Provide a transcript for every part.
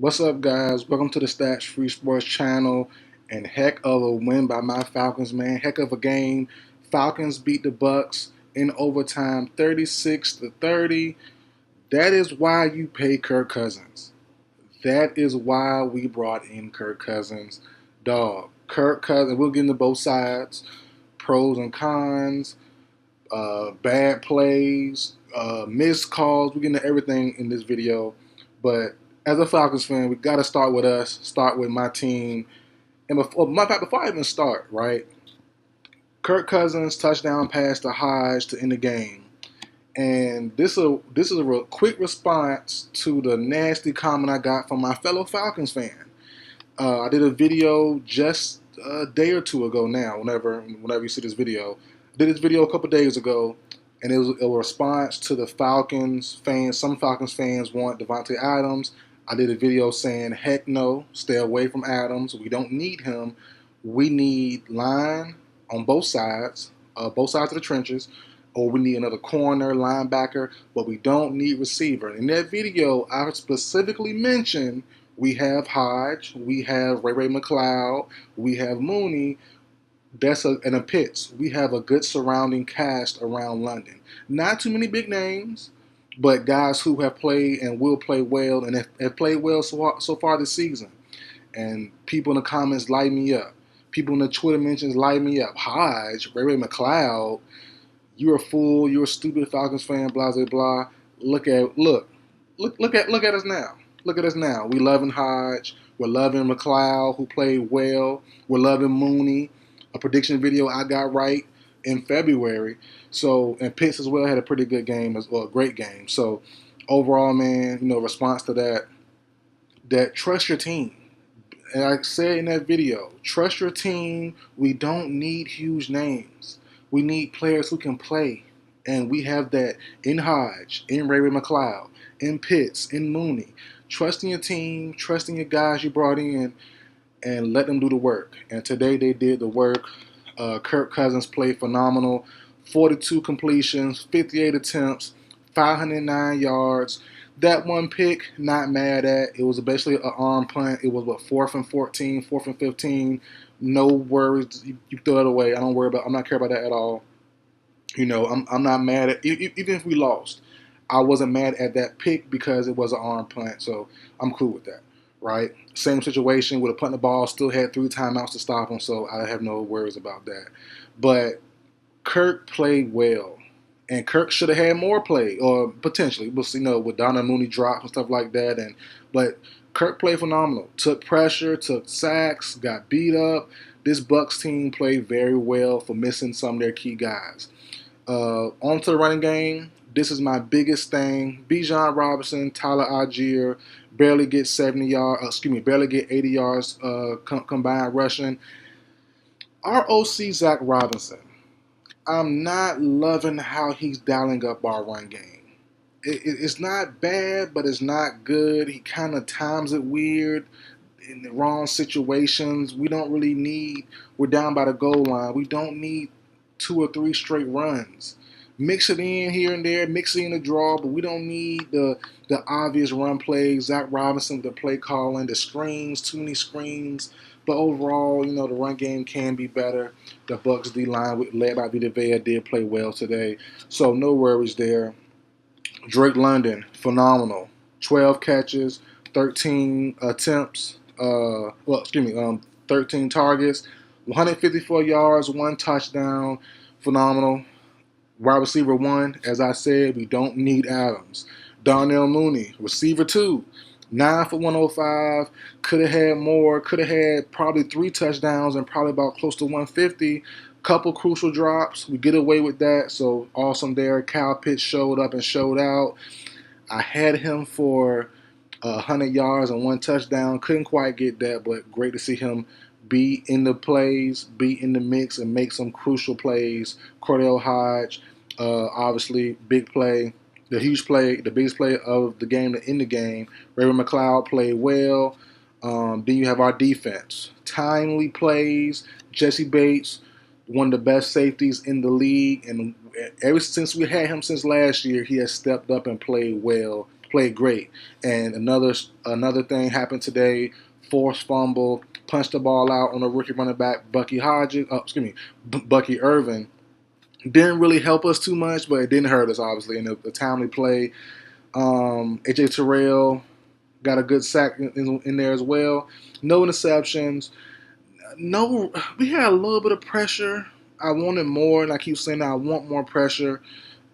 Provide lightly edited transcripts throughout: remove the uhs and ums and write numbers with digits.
What's up, guys? Welcome to the Stats Free Sports channel. And heck of a win by my Falcons, man. Heck of a game. Falcons beat the Bucks in overtime, 36-30. That is why you pay Kirk Cousins. That is why we brought in Kirk Cousins. Dog. Kirk Cousins. We'll get into both sides, pros and cons, bad plays, missed calls. We get into everything in this video, but as a Falcons fan, we got to start with us. Start with my team. And before I even start, right? Kirk Cousins touchdown pass to Hodge to end the game, and this is a real quick response to the nasty comment I got from my fellow Falcons fan. I did a video just a day or two ago now. Whenever you see this video, I did this video a couple days ago, and it was a response to the Falcons fans. Some Falcons fans want Devontae Adams. I did a video saying, heck no, stay away from Adams. We don't need him. We need line on both sides of the trenches, or we need another corner, linebacker, but we don't need receiver. In that video, I specifically mentioned we have Hodge, we have Ray McLeod, we have Mooney. And a Pitts. We have a good surrounding cast around London. Not too many big names, but guys who have played and will play well and have played well so far this season. And people in the comments light me up. People in the Twitter mentions light me up. Hodge, Ray McLeod, you're a fool. You're a stupid Falcons fan. Blah blah blah. Look at us now. Look at us now. We loving Hodge. We're loving McLeod, who played well. We're loving Mooney. A prediction video I got right in February. So, and Pitts as well had a pretty good game as well, a great game. So, overall, man, response to that trust your team. And I said in that video, trust your team. We don't need huge names. We need players who can play. And we have that in Hodge, in Ray McLeod, in Pitts, in Mooney. Trusting your team, trusting your guys you brought in, and let them do the work. And today they did the work. Kirk Cousins played phenomenal. 42 completions, 58 attempts, 509 yards. That one pick, not mad at. It was basically an arm punt. It was, 4th and 14, 4th and 15. No worries. You throw it away. I'm not care about that at all. I'm not mad at, even if we lost, I wasn't mad at that pick because it was an arm punt. So I'm cool with that. Right? Same situation with a punt the ball, still had 3 timeouts to stop him, so I have no worries about that. But Kirk played well, and Kirk should have had more play, or potentially, we'll see, with Donald Mooney drops and stuff like that. But Kirk played phenomenal. Took pressure, took sacks, got beat up. This Bucks team played very well for missing some of their key guys. On to the running game. This is my biggest thing. Bijan Robinson, Tyler Algier barely get 70 yards. Barely get 80 yards combined rushing. Our OC Zach Robinson. I'm not loving how he's dialing up our run game. It's not bad, but it's not good. He kind of times it weird in the wrong situations. We don't really need. We're down by the goal line. We don't need 2 or 3 straight runs. Mix it in here and there, mix it in the draw, but we don't need the obvious run plays. Zach Robinson, the play calling, the screens, too many screens. But overall, the run game can be better. The Bucks D-line, led by Vita Vea, did play well today. So no worries there. Drake London, phenomenal. 12 catches, 13 attempts, 13 targets, 154 yards, 1 touchdown, phenomenal. Wide receiver 1, as I said, we don't need Adams. Darnell Mooney, receiver 2, 9 for 105. Could have had more. Could have had probably 3 touchdowns and probably about close to 150. Couple crucial drops. We get away with that, so awesome there. Kyle Pitts showed up and showed out. I had him for 100 yards and 1 touchdown. Couldn't quite get that, but great to see him be in the plays, be in the mix, and make some crucial plays. Cordell Hodge, obviously, big play, the huge play, the biggest play of the game to end the game. Ray McLeod played well. Then you have our defense. Timely plays. Jesse Bates, one of the best safeties in the league, and ever since we had him since last year, he has stepped up and played well played great. And another thing happened today: forced fumble, punched the ball out on a rookie running back, Bucky Irvin. Didn't really help us too much, but it didn't hurt us obviously. And the timely play, AJ Terrell got a good sack in there as well. No interceptions. No, we had a little bit of pressure. I wanted more, and I keep saying that I want more pressure.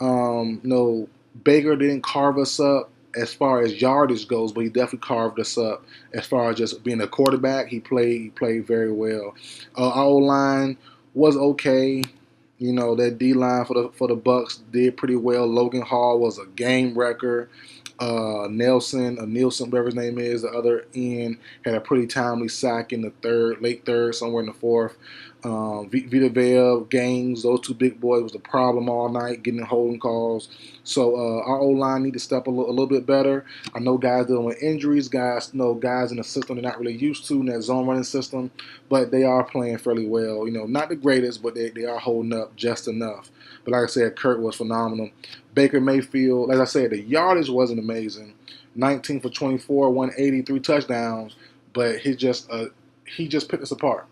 No, Baker didn't carve us up as far as yardage goes, but he definitely carved us up as far as just being a quarterback. He played very well. Our O line was okay. That D line for the Bucks did pretty well. Logan Hall was a game wrecker. Nielsen, whatever his name is, the other end, had a pretty timely sack in the late third, somewhere in the fourth. Vita Vea, Gaines, those two big boys was the problem all night, getting holding calls. So our O-line need to step a little bit better. I know guys dealing with injuries, guys in the system they're not really used to in that zone running system, but they are playing fairly well. Not the greatest, but they are holding up just enough. But like I said, Kurt was phenomenal. Baker Mayfield, like I said, the yardage wasn't amazing. 19 for 24, 183 touchdowns, but he just picked us apart.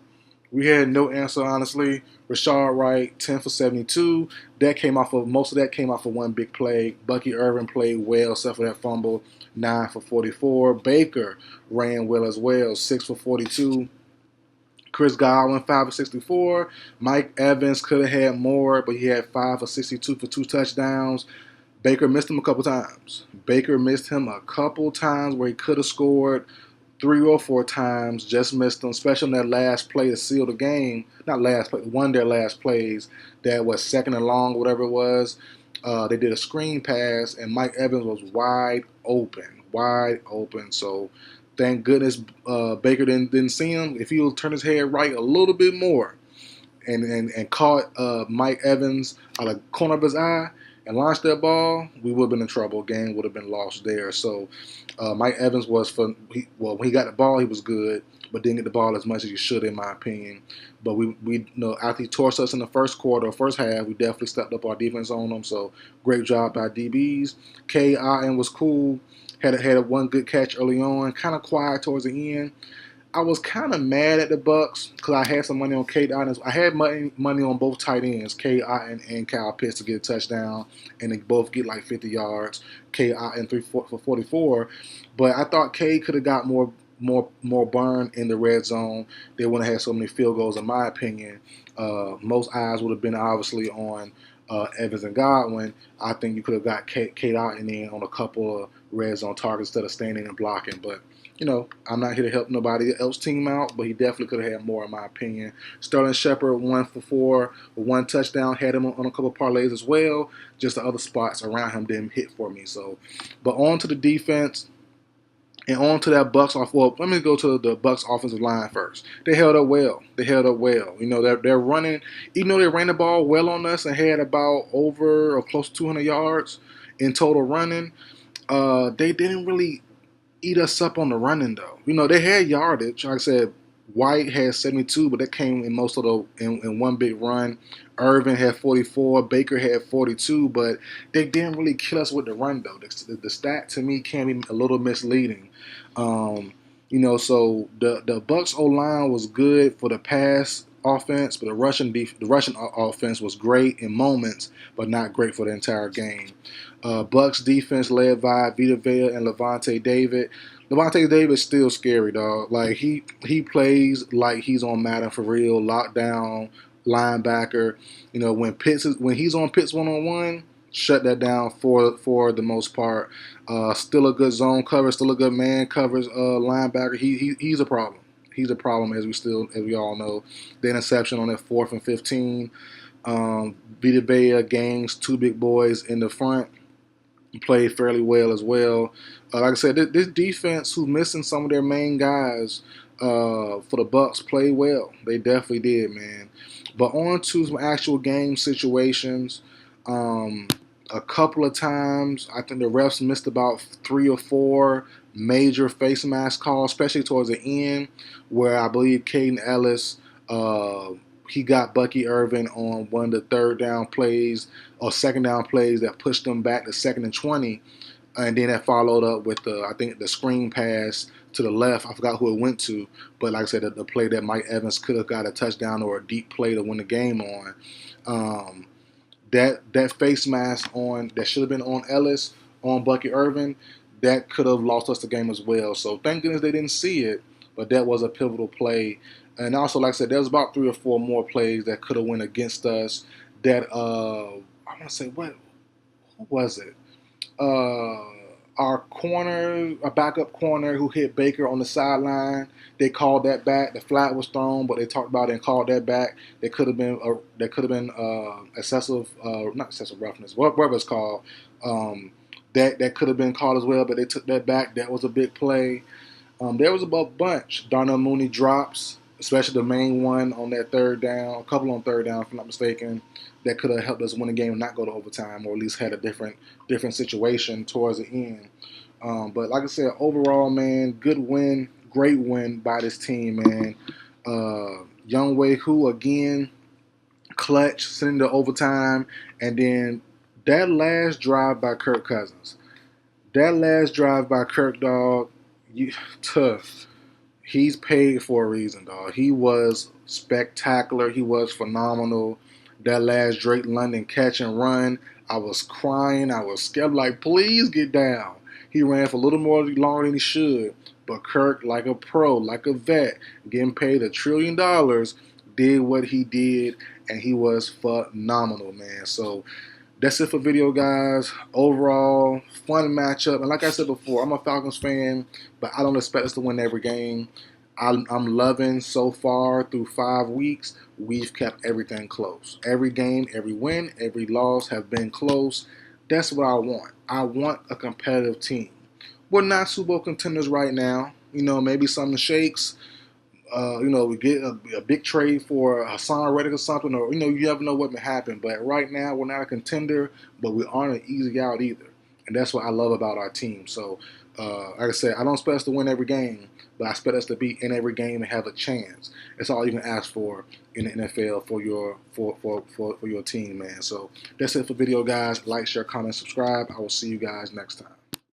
We had no answer, honestly. Rashad Wright, 10 for 72. Most of that came off of one big play. Bucky Irvin played well, except for that fumble, 9 for 44. Baker ran well as well, 6 for 42. Chris Godwin, 5 for 64. Mike Evans could have had more, but he had 5 for 62 for 2 touchdowns. Baker missed him a couple times. Where he could have scored. 3 or 4 times, just missed them, especially on that last play to seal the game. Not last play, one of their last plays that was second and long, whatever it was. They did a screen pass, and Mike Evans was wide open. So thank goodness Baker didn't see him. If he would turn his head right a little bit more and caught Mike Evans out of the corner of his eye and launched that ball, we would have been in trouble. Game would have been lost there. So Mike Evans when he got the ball, he was good, but didn't get the ball as much as he should, in my opinion. But we after he torched us in the first half, we definitely stepped up our defense on them. So great job by DBs. K.I.N. was cool. Had one good catch early on. Kind of quiet towards the end. I was kind of mad at the Bucks because I had some money on K.I.N. I had money on both tight ends, K.I.N. and Kyle Pitts, to get a touchdown, and they both get like 50 yards. K.I.N. 3 for 44, but I thought K could have got more burn in the red zone. They wouldn't have had so many field goals, in my opinion. Most eyes would have been obviously on Evans and Godwin. I think you could have got K.I.N. in on a couple of red zone targets instead of standing and blocking, but. I'm not here to help nobody else team out, but he definitely could have had more, in my opinion. Sterling Shepard, 1 for 4 with 1 touchdown, had him on a couple of parlays as well. Just the other spots around him didn't hit for me. So, but on to the defense and on to that Bucks off. Well, let me go to the Bucks offensive line first. They held up well. They're running, even though they ran the ball well on us and had about over or close to 200 yards in total running. They didn't really eat us up on the running though. They had yardage. Like I said, White had 72, but that came in most of in one big run. Irvin had 44, Baker had 42, but they didn't really kill us with the run though. The stat to me can be a little misleading. So the Bucks O line was good for the pass offense, but the Russian offense was great in moments, but not great for the entire game. Bucks defense led by Vita Vea and Levante David. Levante David's still scary, dog. Like he plays like he's on Madden for real, lockdown linebacker. When he's on Pitts 1-on-1, shut that down for the most part. Still a good zone cover, still a good man covers linebacker. He's a problem. He's a problem as we all know. The interception on that 4th and 15. Vita Vea Gaines, 2 big boys in the front. Played fairly well as well. Like I said, this defense, who's missing some of their main guys for the Bucks, played well. They definitely did, man. But on to some actual game situations. A couple of times, I think the refs missed about 3 or 4 major face mask calls, especially towards the end, where I believe Caden Ellis he got Bucky Irvin on one of the third down plays or second down plays that pushed them back to 2nd and 20. and then that followed up with I think the screen pass to the left. I forgot who it went to, but like I said, the play that Mike Evans could have got a touchdown or a deep play to win the game on. That face mask on that should have been on Ellis on Bucky Irvin, that could have lost us the game as well. So thank goodness they didn't see it, but that was a pivotal play. And also, like I said, there's about 3 or 4 more plays that could have went against us. That I want to say, who was it? Our corner, a backup corner who hit Baker on the sideline. They called that back. The flag was thrown, but they talked about it and called that back. That could have been excessive, not excessive roughness, whatever it's called. That could have been called as well, but they took that back. That was a big play. There was a bunch. Darnell Mooney drops, especially the main one on that third down, a couple on third down, if I'm not mistaken, that could have helped us win the game and not go to overtime, or at least had a different situation towards the end. But like I said, overall, man, good win, great win by this team, man. Young Wei Hu again, clutch, sending to overtime, and then that last drive by Kirk Cousins. That last drive by Kirk, dog, tough. He's paid for a reason, dog. He was spectacular. He was phenomenal. That last Drake London catch and run, I was crying. I was scared, like, please get down. He ran for a little more longer than he should. But Kirk, like a pro, like a vet, getting paid $1 trillion, did what he did, and he was phenomenal, man. So that's it for video, guys. Overall, fun matchup. And like I said before, I'm a Falcons fan, but I don't expect us to win every game. I'm loving so far through 5 weeks, we've kept everything close. Every game, every win, every loss have been close. That's what I want. I want a competitive team. We're not Super Bowl contenders right now. Maybe something shakes. We get a big trade for Hassan Reddick or something, or, you never know what may happen. But right now, we're not a contender, but we aren't an easy out either. And that's what I love about our team. So, like I said, I don't expect us to win every game, but I expect us to be in every game and have a chance. That's all you can ask for in the NFL for your team, man. So that's it for video, guys. Like, share, comment, subscribe. I will see you guys next time.